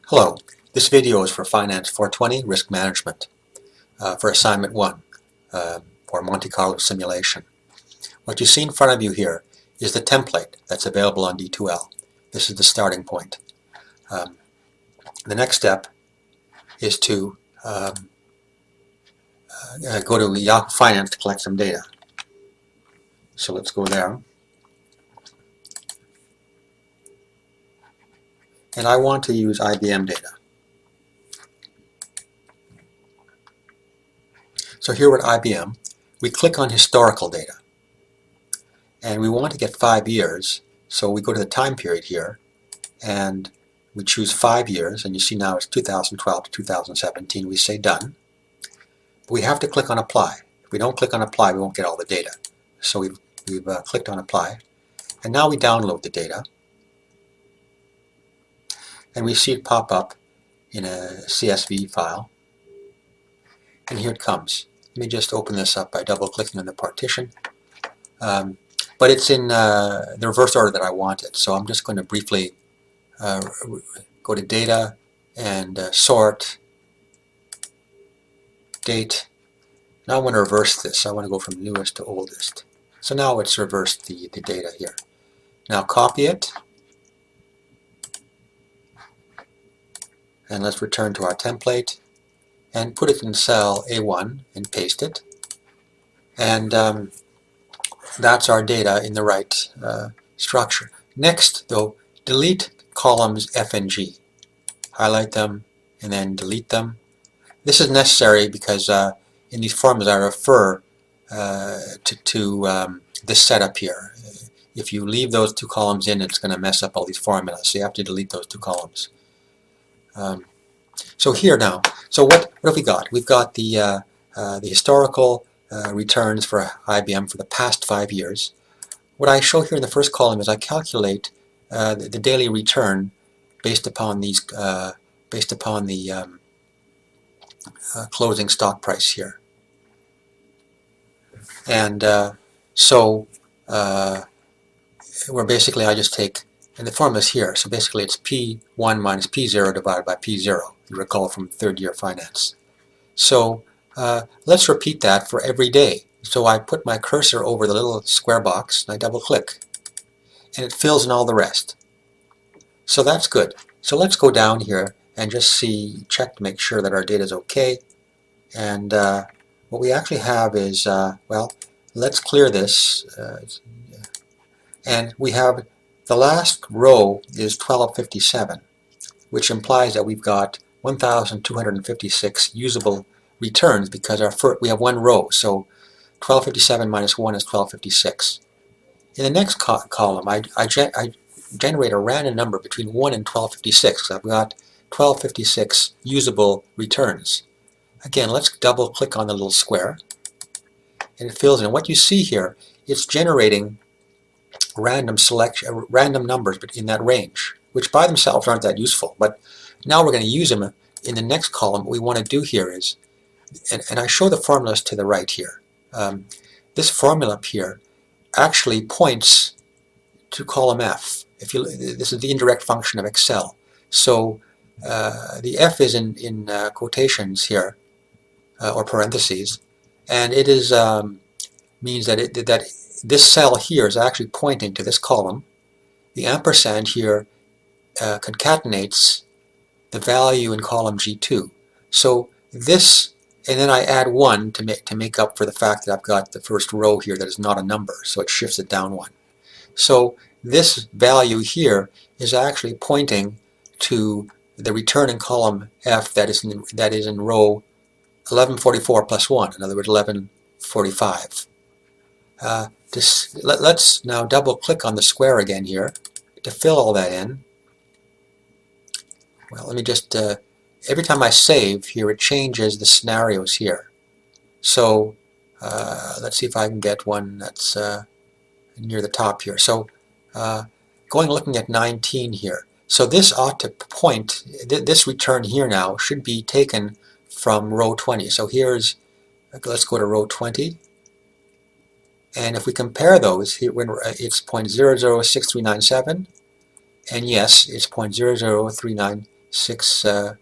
Hello, this video is for Finance 420 Risk Management for Assignment 1 for Monte Carlo simulation. What you see in front of you here is the template that's available on D2L. This is the starting point. The next step is to go to Yahoo Finance to collect some data. So let's go there. And I want to use IBM data. So here at IBM, we click on historical data. And we want to get 5 years, so we go to the time period here, and we choose 5 years, and you see now it's 2012 to 2017. We say done. But we have to click on apply. If we don't click on apply, we won't get all the data. So we've clicked on apply, and now we download the data, and we see it pop up in a CSV file, and here it comes. Let me just open this up by double-clicking on the partition. But it's in the reverse order that I want it, so I'm just going to briefly go to data and sort, date. Now I want to reverse this. I want to go from newest to oldest. So now it's reversed the data here. Now copy it, and let's return to our template and put it in cell A1 and paste it. And that's our data in the right structure. Next, though, delete columns F and G. Highlight them and then delete them. This is necessary because in these formulas I refer to this setup here. If you leave those two columns in, it's going to mess up all these formulas, so you have to delete those two columns. So here now, so what have we got? We've got the historical returns for IBM for the past 5 years. What I show here in the first column is I calculate the daily return based upon these closing stock price here. And where basically I just take, and the formula is here, so basically it's P1 minus P0 divided by P0, you recall from third year finance. So let's repeat that for every day. So I put my cursor over the little square box and I double click, and it fills in all the rest. So that's good. So let's go down here and just check to make sure that our data is okay. And what we actually have is, well, let's clear this. And we have the last row is 1257, which implies that we've got 1,256 usable returns because we have one row. So 1257 minus 1 is 1256. In the next column, I generate a random number between 1 and 1256. So I've got 1256 usable returns. Again, let's double click on the little square, and it fills in. What you see here, it's generating random numbers in that range, which by themselves aren't that useful. But now we're going to use them in the next column. What we want to do here is, and I show the formulas to the right here. This formula up here actually points to column F. This is the indirect function of Excel. So the F is in quotations here, or parentheses, and it is means that this cell here is actually pointing to this column. The ampersand here concatenates the value in column G2. So this, and then I add 1 to make up for the fact that I've got the first row here that is not a number, so it shifts it down 1. So this value here is actually pointing to the return in column F that is in row 1144 plus 1, in other words 1145. Let's now double click on the square again here to fill all that in. Well, let me just, every time I save here, it changes the scenarios here. So let's see if I can get one that's near the top here. So looking at 19 here. So this ought to point, this return here now should be taken from row 20. So let's go to row 20. And if we compare those, here it's 0.006397, and yes, it's 0.0039 97,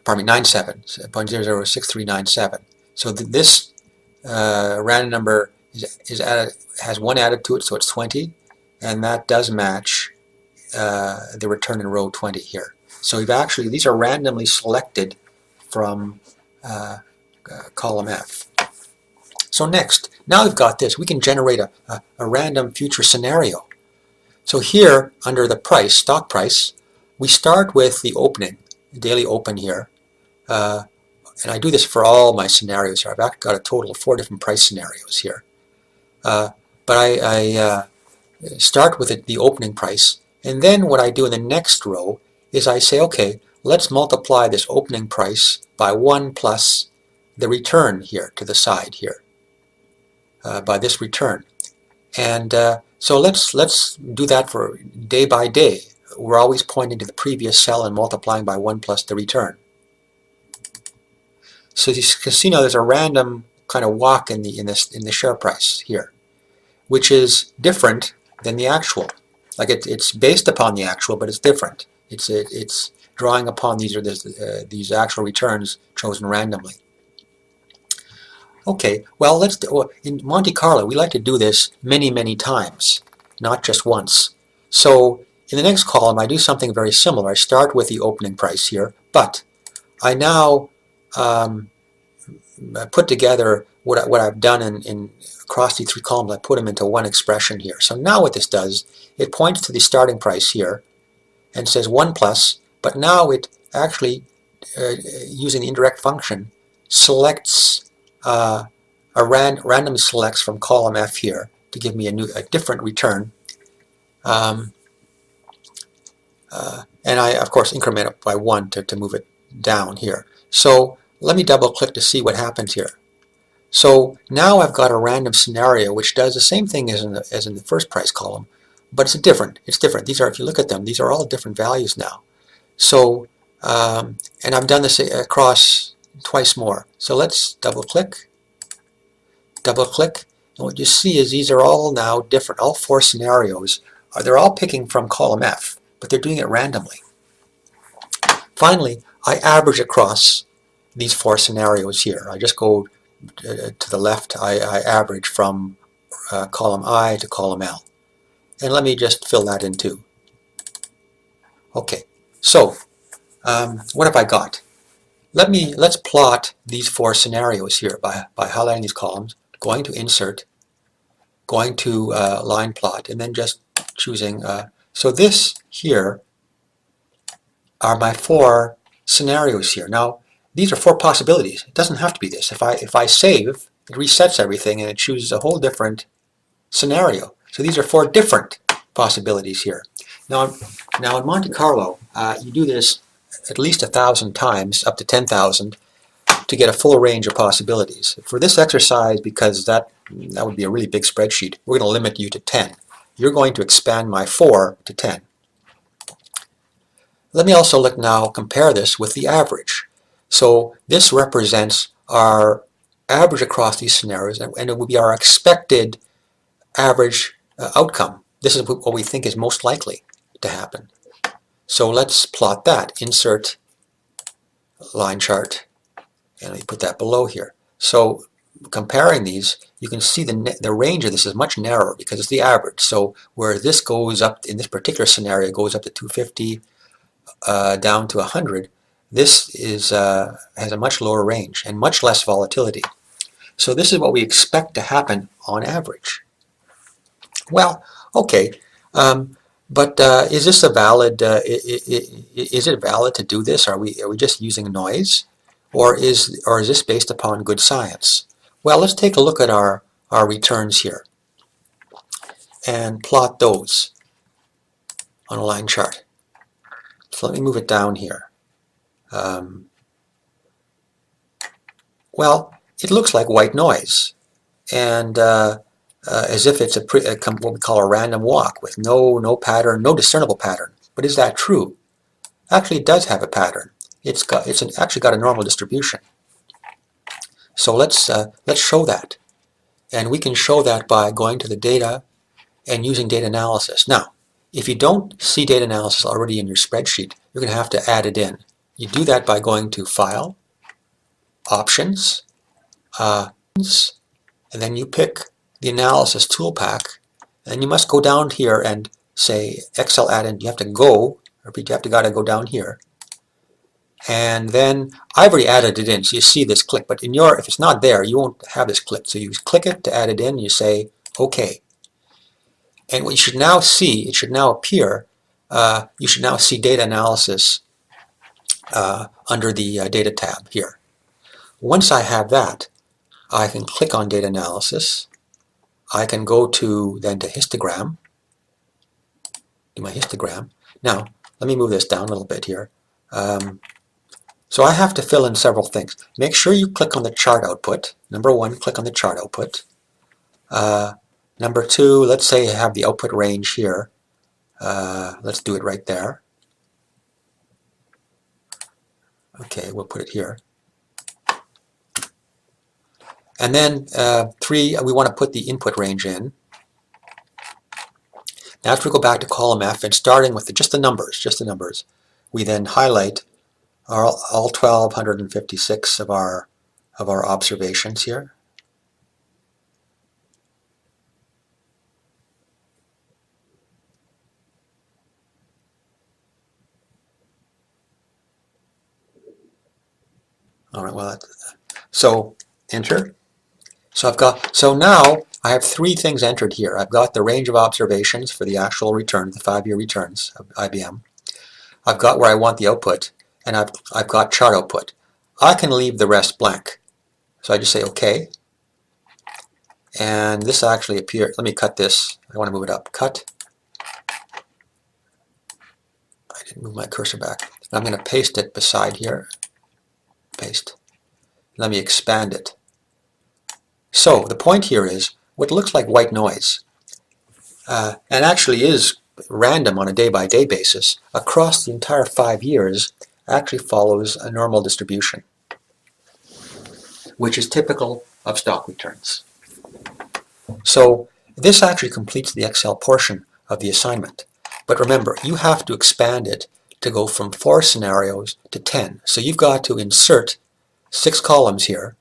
0.006397. So this random number is added, has 1 added to it, so it's 20, and that does match the return in row 20 here. So we've actually, these are randomly selected from column F. So next, now we've got this, we can generate a random future scenario. So here, under the price, stock price, we start with the opening, daily open here. And I do this for all my scenarios here. I've actually got a total of 4 different price scenarios here. But I start with the opening price, and then what I do in the next row is I say, okay, let's multiply this opening price by 1 plus the return here to the side here, by this return. And so let's do that for day by day. We're always pointing to the previous cell and multiplying by 1 plus the return. So you can see now there's a random kind of walk in the share price here, which is different than the actual. Like it's based upon the actual, but it's different. It's drawing upon these actual returns chosen randomly. Okay, well in Monte Carlo we like to do this many times, not just once. So in the next column I do something very similar. I start with the opening price here, but I now put together what I've done in across these 3 columns. I put them into one expression here. So now what this does, it points to the starting price here and says 1 plus, but now it actually, using the indirect function, selects random selects from column F here to give me a different return. And I, of course, increment it by 1 to move it down here. So let me double click to see what happens here. So now I've got a random scenario which does the same thing as in the first price column, but it's different. These are, if you look at them, these are all different values now. So and I've done this across twice more. So let's double click, and what you see is these are all now different. All 4 scenarios they're all picking from column F, but they're doing it randomly. Finally, I average across these 4 scenarios here. I just go to the left. I average from column I to column L. And let me just fill that in too. Okay, so what have I got? Let's plot these 4 scenarios here by highlighting these columns, going to Insert, going to Line Plot, and then just choosing. So this here are my 4 scenarios here. Now these are 4 possibilities. It doesn't have to be this. If I save, it resets everything and it chooses a whole different scenario. So these are 4 different possibilities here. Now in Monte Carlo, you do this at least 1,000 times, up to 10,000, to get a full range of possibilities. For this exercise, because that would be a really big spreadsheet, we're going to limit you to 10. You're going to expand my 4 to 10. Let me also compare this with the average. So this represents our average across these scenarios, and it would be our expected average outcome. This is what we think is most likely to happen. So let's plot that. Insert line chart, and we put that below here. So comparing these, you can see the range of this is much narrower because it's the average. So where this goes up, in this particular scenario, it goes up to 250, down to 100, this is has a much lower range and much less volatility. So this is what we expect to happen on average. Well, okay, but is this a valid? Is it valid to do this? Are we just using noise, or is this based upon good science? Well, let's take a look at our returns here and plot those on a line chart. So let me move it down here. Well, it looks like white noise, and as if it's what we call a random walk with no pattern, no discernible pattern. But is that true? Actually, it does have a pattern. It's actually got a normal distribution. So let's show that, and we can show that by going to the data and using data analysis. Now, If you don't see data analysis already in your spreadsheet, you're going to have to add it in. You do that by going to File, Options, and then you pick the Analysis Tool Pack, and you must go down here and say Excel add-in. You have to go, repeat, you have to go down here. And then I've already added it in, so you see this click. But in your, if it's not there, you won't have this click. So you click it to add it in, and you say OK. And what you should now see, it should now appear, you should now see data analysis under the data tab here. Once I have that, I can click on data analysis. I can go to then to histogram, do my histogram. Now, let me move this down a little bit here. So I have to fill in several things. Make sure you click on the chart output. Number one, click on the chart output. Number two, let's say I have the output range here. Let's do it right there. Okay, we'll put it here. And then three, we want to put the input range in. Now after we go back to column F and starting with just the numbers, we then highlight all 1,256 of our observations here. All right, well, so enter. So now I have three things entered here. I've got the range of observations for the actual return, the 5-year returns of IBM. I've got where I want the output, and I've got chart output. I can leave the rest blank. So I just say OK. And this actually appears. Let me cut this. I want to move it up. Cut. I didn't move my cursor back. I'm going to paste it beside here. Paste. Let me expand it. So the point here is what looks like white noise, and actually is random on a day-by-day basis, across the entire 5 years actually follows a normal distribution, which is typical of stock returns. So this actually completes the Excel portion of the assignment. But remember, you have to expand it to go from 4 scenarios to 10. So you've got to insert 6 columns here.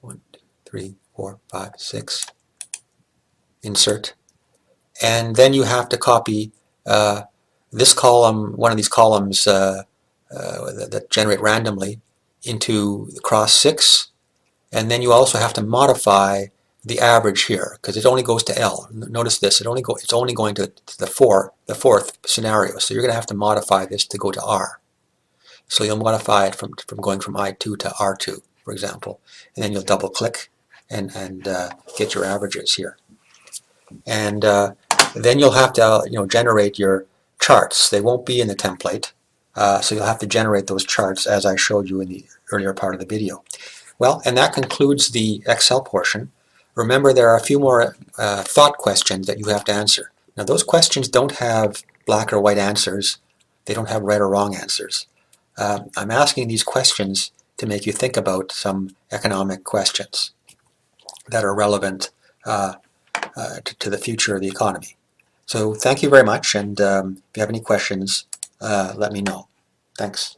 1, 2, 3, 4, 5, 6. Insert. And then you have to copy this column, one of these columns that generate randomly, into cross 6. And then you also have to modify the average here, because it only goes to L. Notice this, it's only going to the fourth scenario. So you're going to have to modify this to go to R. So you'll modify it from going from I2 to R2, for example. And then you'll double click and get your averages here. And then you'll have to generate your charts. They won't be in the template, so you'll have to generate those charts as I showed you in the earlier part of the video. Well, and that concludes the Excel portion. Remember, there are a few more thought questions that you have to answer. Now, those questions don't have black or white answers. They don't have right or wrong answers. I'm asking these questions to make you think about some economic questions that are relevant to the future of the economy. So thank you very much, and if you have any questions, let me know. Thanks.